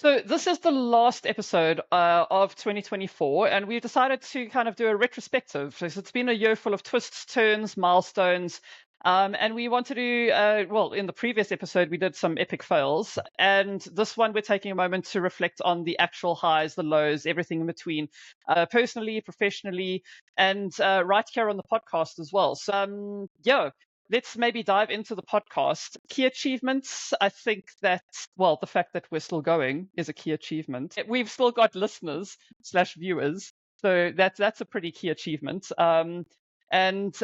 So this is the last episode of 2024, and we've decided to kind of do a retrospective. So it's been a year full of twists, turns, milestones, and we want to do, well, in the previous episode, we did some epic fails, and this one we're taking a moment to reflect on the actual highs, the lows, everything in between, personally, professionally, and right here on the podcast as well. So, yeah. Let's maybe dive into the podcast. Key achievements. I think that, well, the fact that we're still going is a key achievement. We've still got listeners / viewers. So that's a pretty key achievement. And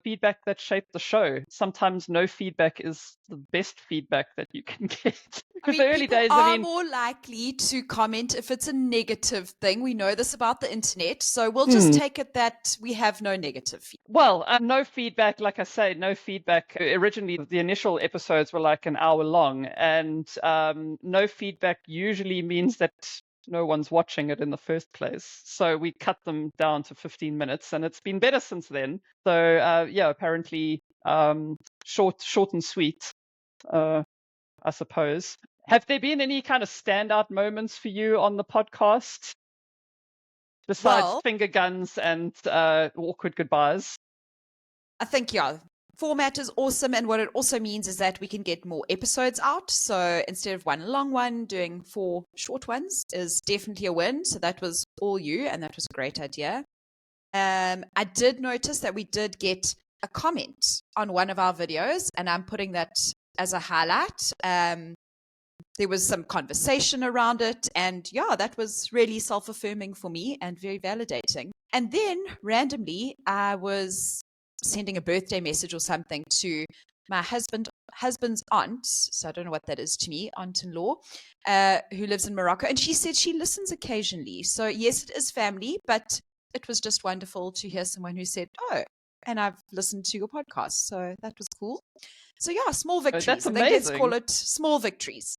feedback that shaped the show. Sometimes no feedback is the best feedback that you can get. Because the early days, are more likely to comment if it's a negative thing. We know this about the internet, so we'll just take it that we have no negative feedback. Well, no feedback, like I say, no feedback. Originally, the initial episodes were like an hour long, and no feedback usually means that no one's watching it in the first place. So we cut them down to 15 minutes, and it's been better since then. So yeah, apparently short and sweet, I suppose. Have there been any kind of standout moments for you on the podcast? Besides finger guns and awkward goodbyes? I think, yeah, format is awesome. And what it also means is that we can get more episodes out. So instead of one long one, doing 4 short ones is definitely a win. So that was all you, and that was a great idea. I did notice that we did get a comment on one of our videos, and I'm putting that as a highlight. There was some conversation around it, and yeah, that was really self-affirming for me and very validating. And then randomly, I was sending a birthday message or something to my husband's aunt, so I don't know what that is to me, aunt-in-law, who lives in Morocco, and she said she listens occasionally. So yes, it is family, but it was just wonderful to hear someone who said, oh, and I've listened to your podcast, so that was cool. So yeah, small victories. That's amazing. I think let's call it small victories.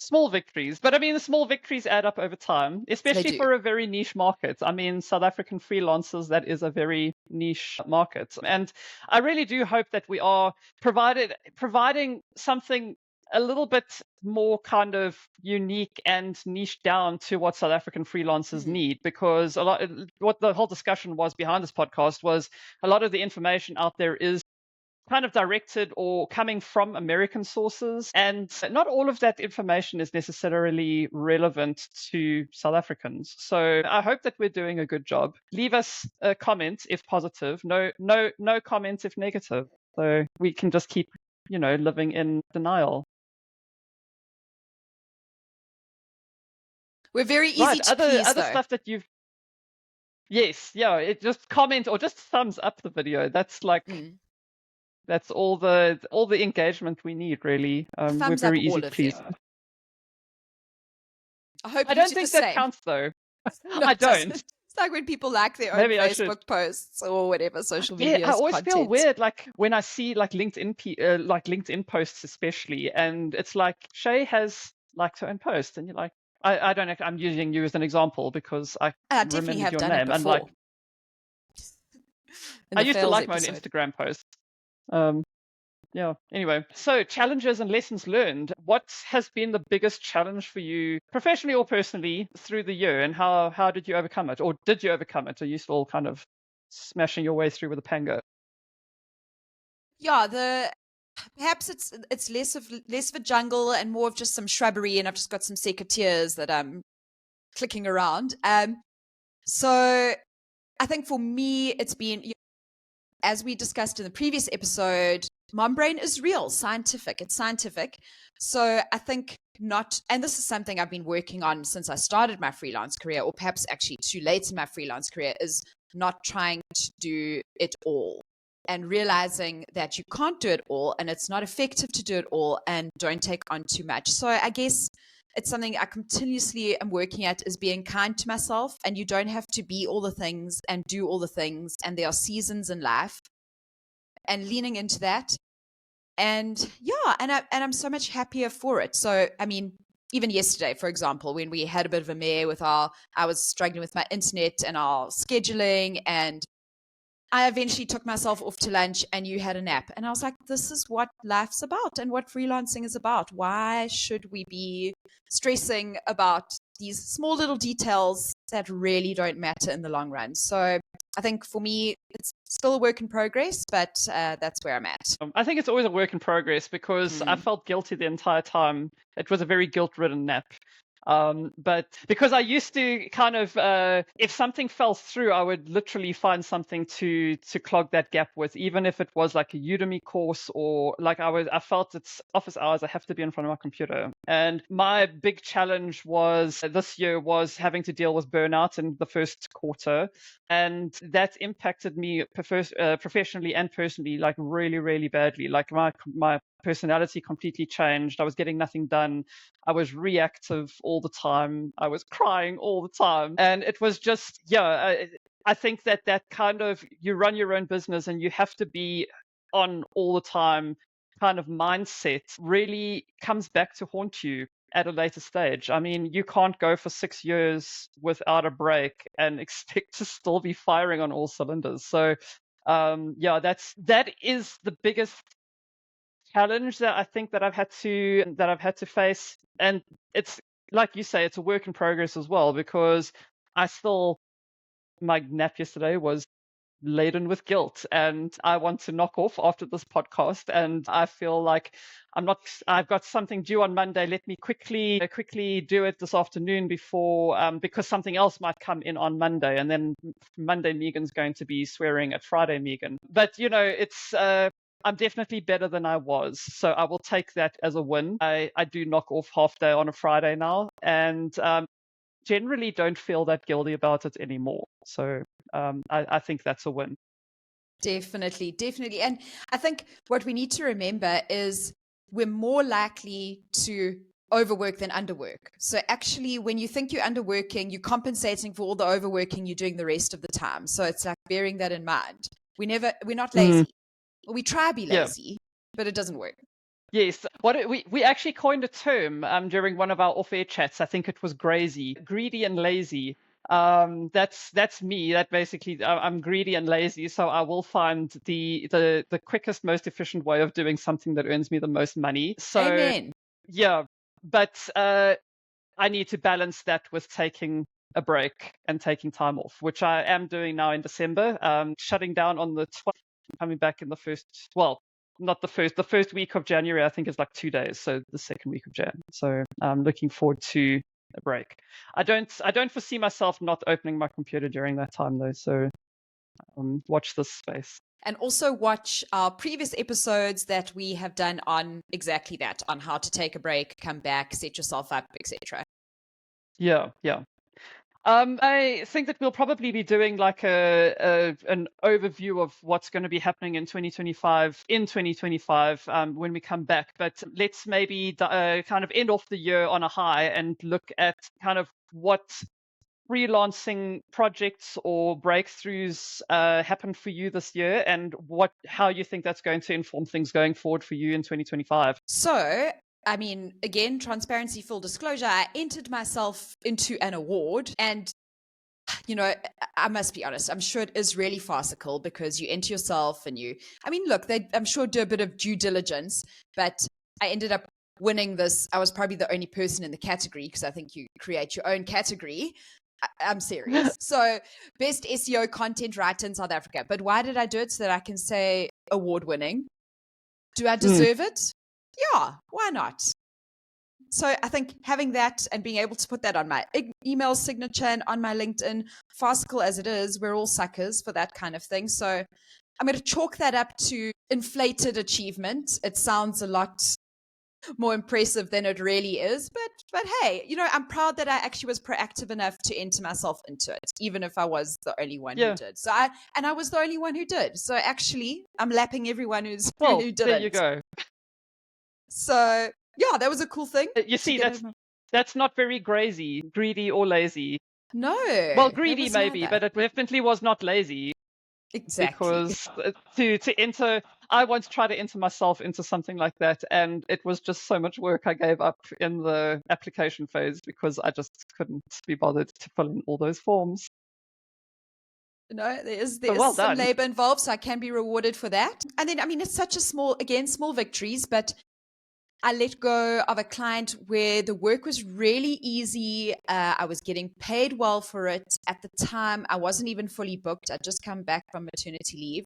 Small victories, but I mean, the small victories add up over time, especially for a very niche market. I mean, South African freelancers, that is a very niche market. And I really do hope that we are providing something a little bit more kind of unique and niche down to what South African freelancers need, because what the whole discussion was behind this podcast was a lot of the information out there is kind of directed or coming from American sources, and not all of that information is necessarily relevant to South Africans. So I hope that we're doing a good job. Leave us a comment if positive, no comments if negative, so we can just keep living in denial. We're very easy to please, other stuff that you've it just comment or just thumbs up the video. That's like that's all the engagement we need, really. We're very easy to please. I don't think that counts, though. No, I don't. It's like when people like their own Facebook posts or whatever social media. I always feel weird, like when I see like LinkedIn posts, especially, and it's like Shay has liked her own post, and you're like, I don't know. I'm using you as an example because I definitely have your done name. it before. And like, I used to like my own Instagram posts. Yeah. Anyway, so challenges and lessons learned. What has been the biggest challenge for you, professionally or personally, through the year, and how did you overcome it, or did you overcome it? Are you still kind of smashing your way through with a panga? Yeah, perhaps it's less of a jungle and more of just some shrubbery, and I've just got some secateurs that I'm clicking around. So I think for me, it's been, as we discussed in the previous episode, mom brain is real, scientific. It's scientific. So I think and this is something I've been working on since I started my freelance career, or perhaps actually too late in my freelance career, is not trying to do it all and realizing that you can't do it all and it's not effective to do it all, and don't take on too much. So I guess it's something I continuously am working at, is being kind to myself, and you don't have to be all the things and do all the things, and there are seasons in life, and leaning into that. And yeah, and I'm so much happier for it. So I mean, even yesterday, for example, when we had a bit of a mare with I was struggling with my internet and our scheduling, and I eventually took myself off to lunch and you had a nap. And I was like, this is what life's about and what freelancing is about. Why should we be stressing about these small little details that really don't matter in the long run. So I think for me, it's still a work in progress, but that's where I'm at. I think it's always a work in progress because I felt guilty the entire time. It was a very guilt-ridden nap. But because I used to kind of, if something fell through, I would literally find something to clog that gap with, even if it was like a Udemy course or like I felt it's office hours. I have to be in front of my computer. And my big challenge was this year was having to deal with burnout in the first quarter, and that impacted me professionally and personally, like really, really badly. Like my personality completely changed. I was getting nothing done. I was reactive all the time. I was crying all the time. And it was just, I think that kind of, you run your own business and you have to be on all the time kind of mindset really comes back to haunt you at a later stage. I mean, you can't go for 6 years without a break and expect to still be firing on all cylinders. So, that is the biggest challenge that I think that I've had to face. And it's like you say, it's a work in progress as well, because my nap yesterday was laden with guilt, and I want to knock off after this podcast, and I feel like I've got something due on Monday. Let me quickly do it this afternoon before, because something else might come in on Monday, and then Monday Megan's going to be swearing at Friday Megan. But it's I'm definitely better than I was, so I will take that as a win. I do knock off half day on a Friday now, and generally don't feel that guilty about it anymore. So I think that's a win. Definitely, definitely. And I think what we need to remember is we're more likely to overwork than underwork. So actually, when you think you're underworking, you're compensating for all the overworking you're doing the rest of the time. So it's like bearing that in mind. We're not lazy. Well, we try to be lazy, but it doesn't work. Yes, we actually coined a term during one of our off-air chats. I think it was greedy and lazy. That's me. That basically, I'm greedy and lazy, so I will find the quickest, most efficient way of doing something that earns me the most money. So Amen. yeah, but I need to balance that with taking a break and taking time off, which I am doing now in December. Shutting down on the 12th, coming back in the first. Well, not the first week of January, I think, is like 2 days. So the second week of Jan. So I'm looking forward to a break. I don't foresee myself not opening my computer during that time though. So watch this space. And also watch our previous episodes that we have done on exactly that, on how to take a break, come back, set yourself up, etc. Yeah. I think that we'll probably be doing like an overview of what's going to be happening in 2025 when we come back. But let's maybe kind of end off the year on a high and look at kind of what freelancing projects or breakthroughs happened for you this year, and how you think that's going to inform things going forward for you in 2025. So, I mean, again, transparency, full disclosure, I entered myself into an award, and I must be honest, I'm sure it is really farcical because you enter yourself and look, I'm sure do a bit of due diligence, but I ended up winning this. I was probably the only person in the category because I think you create your own category. I'm serious. So, best SEO content writer in South Africa. But why did I do it? So that I can say award winning. Do I deserve it? Yeah, why not? So I think having that and being able to put that on my email signature and on my LinkedIn, farcical as it is, we're all suckers for that kind of thing. So I'm going to chalk that up to inflated achievement. It sounds a lot more impressive than it really is, but hey, I'm proud that I actually was proactive enough to enter myself into it, even if I was the only one who did. So I was the only one who did. So actually, I'm lapping everyone who didn't. There you go. So yeah, that was a cool thing. You see, that's not very greedy or lazy. No. Well, greedy maybe, but it definitely was not lazy. Exactly. Because to enter, I once tried to enter myself into something like that, and it was just so much work. I gave up in the application phase because I just couldn't be bothered to fill in all those forms. No, there is some labor involved, so I can be rewarded for that. And then, it's such a small victories, but I let go of a client where the work was really easy. I was getting paid well for it. At the time, I wasn't even fully booked. I'd just come back from maternity leave,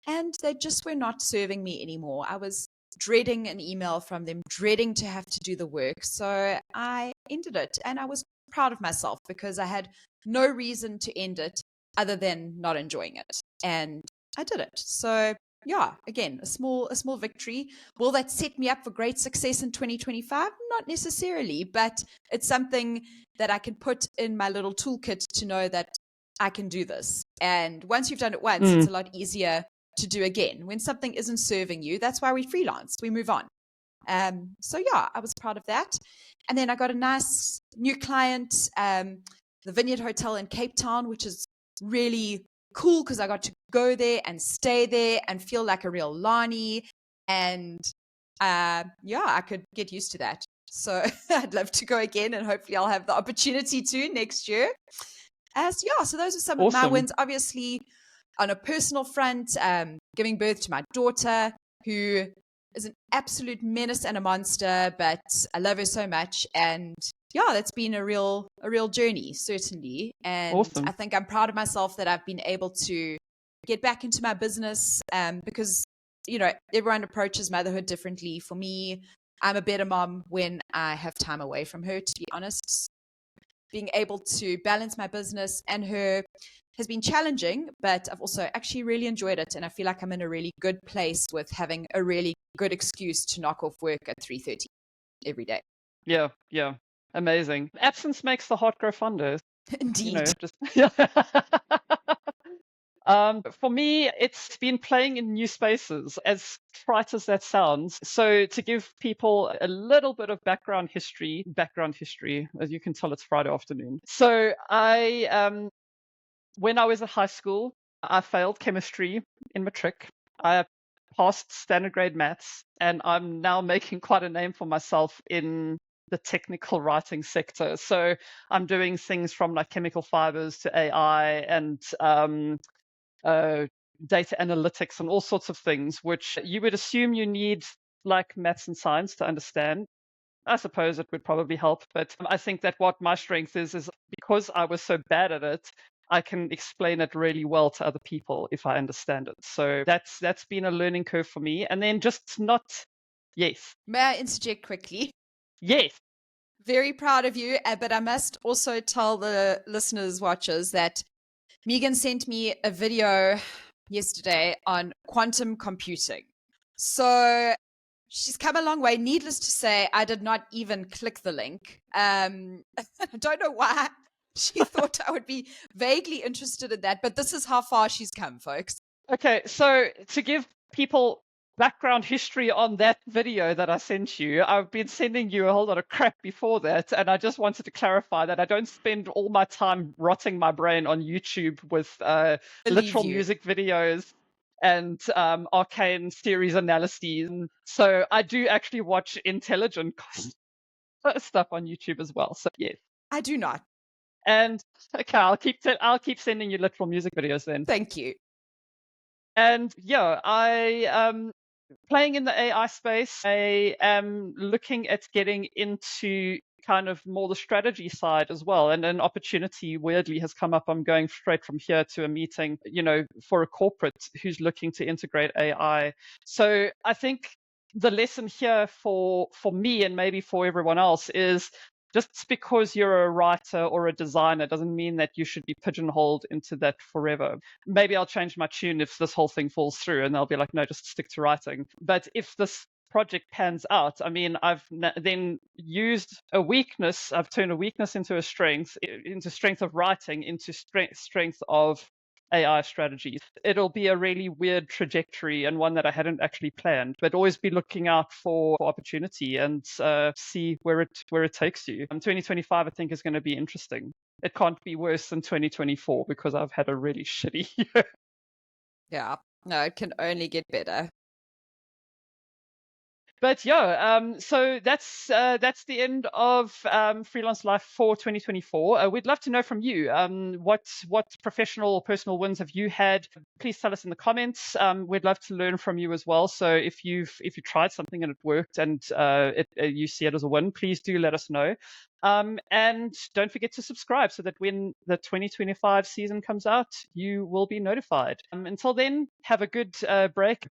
and they just were not serving me anymore. I was dreading an email from them, dreading to have to do the work. So I ended it, and I was proud of myself because I had no reason to end it other than not enjoying it. And I did it. So yeah, again, a small victory. Will that set me up for great success in 2025? Not necessarily, but it's something that I can put in my little toolkit to know that I can do this. And once you've done it once, it's a lot easier to do again. When something isn't serving you, that's why we freelance, we move on. So yeah, I was proud of that. And then I got a nice new client, the Vineyard Hotel in Cape Town, which is really cool because I got to go there and stay there and feel like a real Lani. And yeah, I could get used to that. So I'd love to go again, and hopefully I'll have the opportunity to next year. So those are some of my wins. Obviously, on a personal front, giving birth to my daughter, who is an absolute menace and a monster, but I love her so much. And yeah, that's been a real journey, certainly. And I think I'm proud of myself that I've been able to get back into my business, because, you know, everyone approaches motherhood differently. For me, I'm a better mom when I have time away from her, to be honest. Being able to balance my business and her has been challenging, but I've also actually really enjoyed it. And I feel like I'm in a really good place with having a really good excuse to knock off work at 3:30 every day. Yeah, yeah. Amazing. Absence makes the heart grow fonder. Indeed. You know, just for me, it's been playing in new spaces, as trite as that sounds. So to give people a little bit of background history, as you can tell, it's Friday afternoon. So when I was at high school, I failed chemistry in matric. I passed standard grade maths, and I'm now making quite a name for myself in the technical writing sector. So I'm doing things from like chemical fibers to AI and data analytics and all sorts of things, which you would assume you need like maths and science to understand. I suppose it would probably help, but I think that what my strength is because I was so bad at it, I can explain it really well to other people if I understand it. So that's been a learning curve for me. And then just not, yes. May I interject quickly? Yes. Very proud of you, but I must also tell the listeners, watchers, that Megan sent me a video yesterday on quantum computing. So she's come a long way. Needless to say, I did not even click the link. I don't know why. She thought I would be vaguely interested in that, but this is how far she's come, folks. Okay, so to give people background history on that video that I sent you, I've been sending you a whole lot of crap before that, and I just wanted to clarify that I don't spend all my time rotting my brain on YouTube with literal music videos and arcane series analyses. So I do actually watch intelligent stuff on YouTube as well. So yes, I do not. And okay, I'll keep sending you literal music videos then. Thank you. And yeah, I playing in the AI space. I am looking at getting into kind of more the strategy side as well. And an opportunity weirdly has come up. I'm going straight from here to a meeting, you know, for a corporate who's looking to integrate AI. So I think the lesson here for me and maybe for everyone else is just because you're a writer or a designer doesn't mean that you should be pigeonholed into that forever. Maybe I'll change my tune if this whole thing falls through and they'll be like, no, just stick to writing. But if this project pans out, I mean, I've then used a weakness, I've turned a weakness into a strength, into strength of writing, into strength of AI strategies. It'll be a really weird trajectory and one that I hadn't actually planned, but always be looking out for opportunity and see where it takes you. 2025, I think, is going to be interesting. It can't be worse than 2024 because I've had a really shitty year. Yeah, no, it can only get better. But yeah, so that's the end of Freelance Life for 2024. We'd love to know from you. What professional or personal wins have you had? Please tell us in the comments. We'd love to learn from you as well. So if you tried something and it worked and you see it as a win, please do let us know. And don't forget to subscribe so that when the 2025 season comes out, you will be notified. Until then, have a good break.